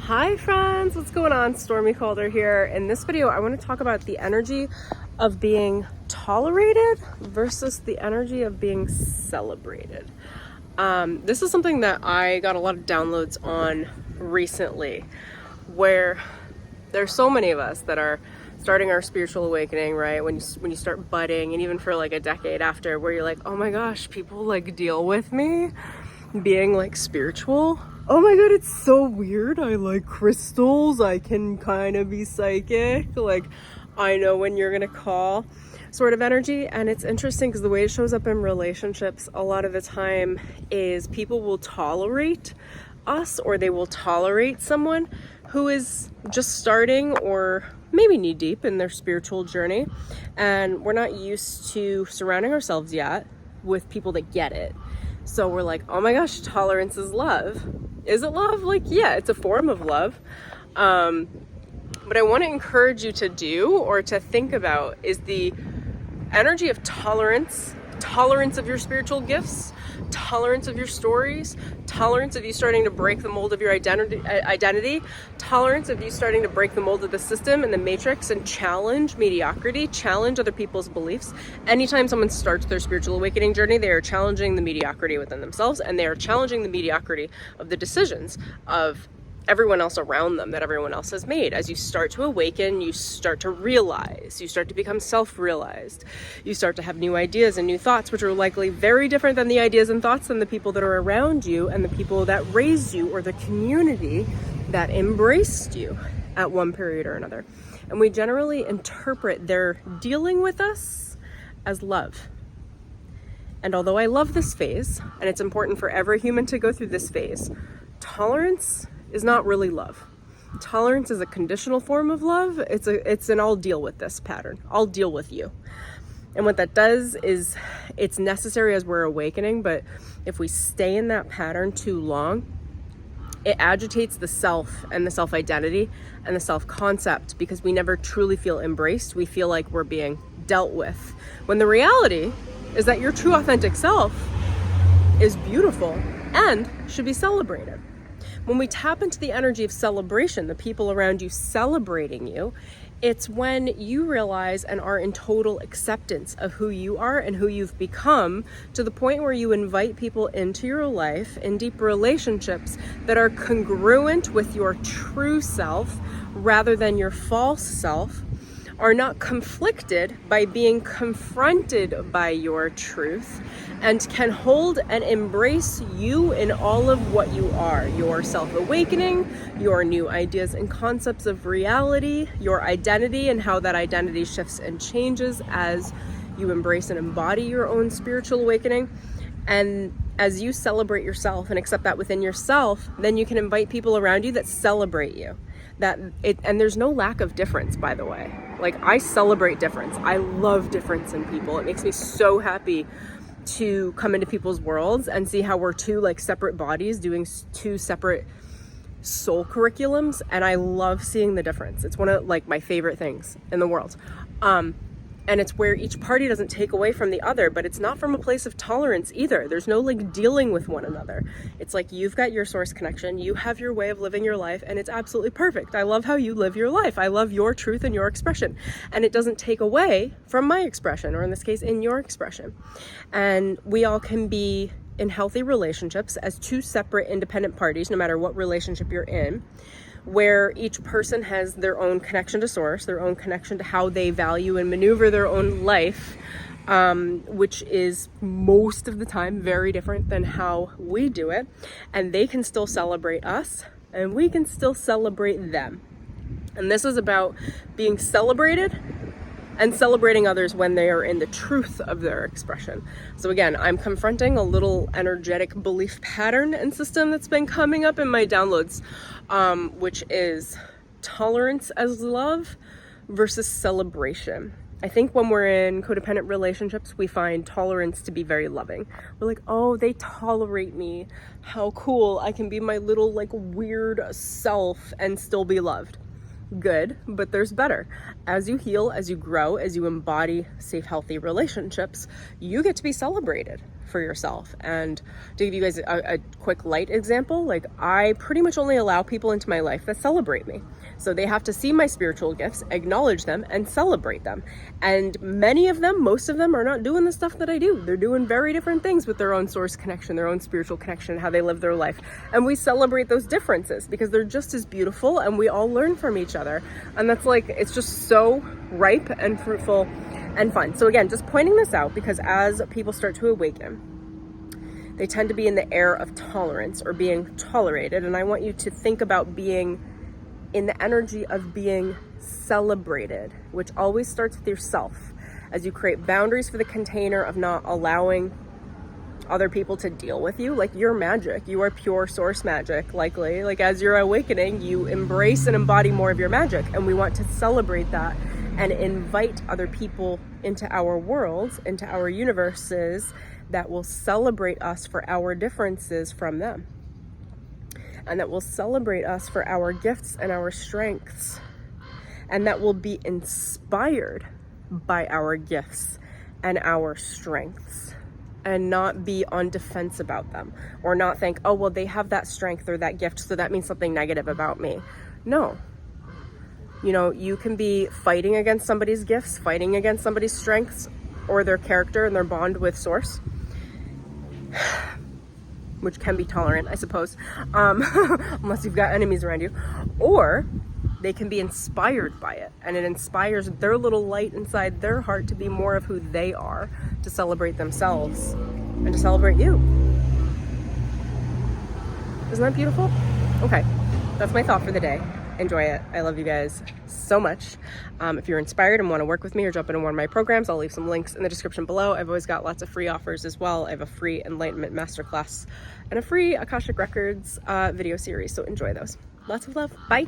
Hi friends, what's going on? Stormie Calder here. In this video, I want to talk about the energy of being tolerated versus the energy of being celebrated. This is something that I got a lot of downloads on recently, where there's so many of us that are starting our spiritual awakening, right? When you start budding, and even for like a decade after, where you're like, oh my gosh, people like deal with me being like spiritual. Oh my god, it's so weird. I like crystals. I can kind of be psychic. Like, I know when you're gonna call sort of energy. And it's interesting because the way it shows up in relationships a lot of the time is people will tolerate us, or they will tolerate someone who is just starting or maybe knee deep in their spiritual journey. And we're not used to surrounding ourselves yet with people that get it. So we're like, oh my gosh, tolerance is love. Is it love? Like, yeah, it's a form of love. But I want to encourage you to do, or to think about, is the energy of tolerance of your spiritual gifts, tolerance of your stories, tolerance of you starting to break the mold of your identity, tolerance of you starting to break the mold of the system and the matrix and challenge mediocrity, challenge other people's beliefs. Anytime someone starts their spiritual awakening journey, they are challenging the mediocrity within themselves, and they are challenging the mediocrity of the decisions of everyone else around them that everyone else has made. As you start to awaken, you start to realize, you start to become self-realized. You start to have new ideas and new thoughts, which are likely very different than the ideas and thoughts than the people that are around you and the people that raised you, or the community that embraced you at one period or another. And we generally interpret their dealing with us as love. And although I love this phase, and it's important for every human to go through this phase, tolerance is not really love. Tolerance is a conditional form of love. It's an I'll deal with this pattern. I'll deal with you. And what that does is, it's necessary as we're awakening, but if we stay in that pattern too long, it agitates the self and the self-identity and the self-concept, because we never truly feel embraced. We feel like we're being dealt with, when the reality is that your true authentic self is beautiful and should be celebrated. When we tap into the energy of celebration, the people around you celebrating you, it's when you realize and are in total acceptance of who you are and who you've become, to the point where you invite people into your life in deep relationships that are congruent with your true self rather than your false self, are not conflicted by being confronted by your truth, and can hold and embrace you in all of what you are, your self-awakening, your new ideas and concepts of reality, your identity, and how that identity shifts and changes as you embrace and embody your own spiritual awakening. And as you celebrate yourself and accept that within yourself, then you can invite people around you that celebrate you. And there's no lack of difference, by the way. Like, I celebrate difference. I love difference in people. It makes me so happy to come into people's worlds and see how we're two like separate bodies doing two separate soul curriculums, and I love seeing the difference. It's one of like my favorite things in the world. And it's where each party doesn't take away from the other, but it's not from a place of tolerance either. There's no like dealing with one another. It's like, you've got your source connection, you have your way of living your life, and it's absolutely perfect. I love how you live your life. I love your truth and your expression. And it doesn't take away from my expression, or in this case, in your expression. And we all can be in healthy relationships as two separate independent parties, no matter what relationship you're in, where each person has their own connection to source, their own connection to how they value and maneuver their own life, which is most of the time very different than how we do it. And they can still celebrate us, and we can still celebrate them. And this is about being celebrated and celebrating others when they are in the truth of their expression. So again, I'm confronting a little energetic belief pattern and system that's been coming up in my downloads, which is tolerance as love versus celebration. I think when we're in codependent relationships, we find tolerance to be very loving. We're like, oh, they tolerate me. How cool. I can be my little like weird self and still be loved. Good, but there's better. As you heal, as you grow, as you embody safe, healthy relationships, you get to be celebrated for yourself. And to give you guys a quick light example, like I pretty much only allow people into my life that celebrate me. So they have to see my spiritual gifts, acknowledge them, and celebrate them. And many of them, most of them, are not doing the stuff that I do. They're doing very different things with their own source connection, their own spiritual connection, how they live their life. And we celebrate those differences because they're just as beautiful, and we all learn from each other. And that's like, it's just so ripe and fruitful and fun. So again, just pointing this out because as people start to awaken, they tend to be in the air of tolerance or being tolerated. And I want you to think about being in the energy of being celebrated, which always starts with yourself. As you create boundaries for the container of not allowing other people to deal with you, like you're magic, you are pure source magic, likely. Like as you're awakening, you embrace and embody more of your magic. And we want to celebrate that and invite other people into our worlds, into our universes that will celebrate us for our differences from them. And that will celebrate us for our gifts and our strengths. And that will be inspired by our gifts and our strengths. And not be on defense about them. Or not think, oh, well, they have that strength or that gift, so that means something negative about me. No. You know, you can be fighting against somebody's gifts, fighting against somebody's strengths, or their character and their bond with Source. Which can be tolerant, I suppose, unless you've got enemies around you. Or they can be inspired by it, and it inspires their little light inside their heart to be more of who they are, to celebrate themselves, and to celebrate you. Isn't that beautiful? Okay, that's my thought for the day. Enjoy it. I love you guys so much. If you're inspired and want to work with me or jump into one of my programs, I'll leave some links in the description below. I've always got lots of free offers as well. I have a free enlightenment masterclass and a free Akashic Records video series, so enjoy those. Lots of love. Bye.